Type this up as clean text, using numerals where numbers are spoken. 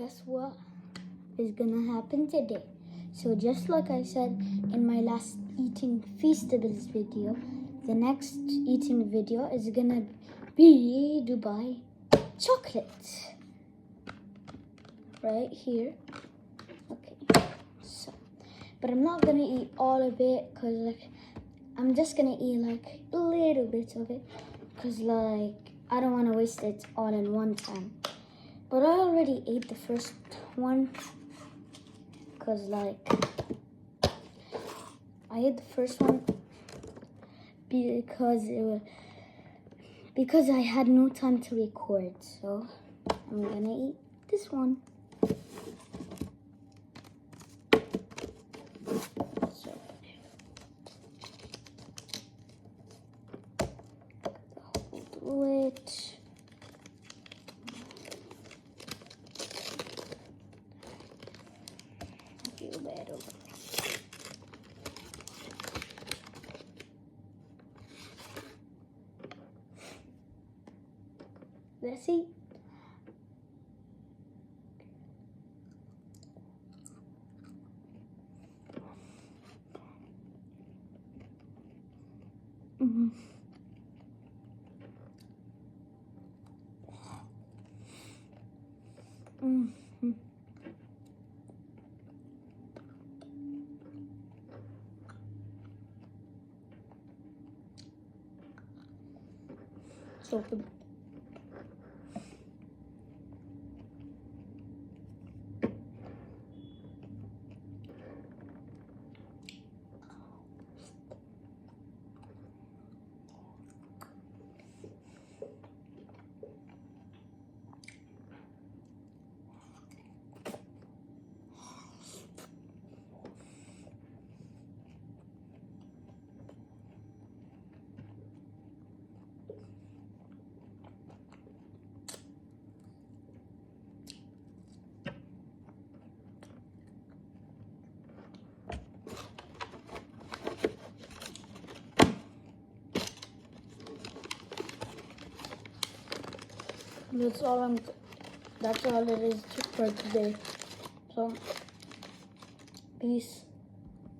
guess what is gonna happen today? So just like I said in my last eating feastables video, the next eating video is gonna be Dubai chocolate. Right here. Okay, so, but I'm not gonna eat all of it, cause like, I'm just gonna eat like a little bit of it, cause like, I don't wanna waste it all in one time. But I already ate the first one, cause like, I ate the first one because I had no time to record, so I'm gonna eat this one. So, do it. Feel better. Let's see. Mm-hmm. Mm-hmm. So good. That's all it is for today. So, peace.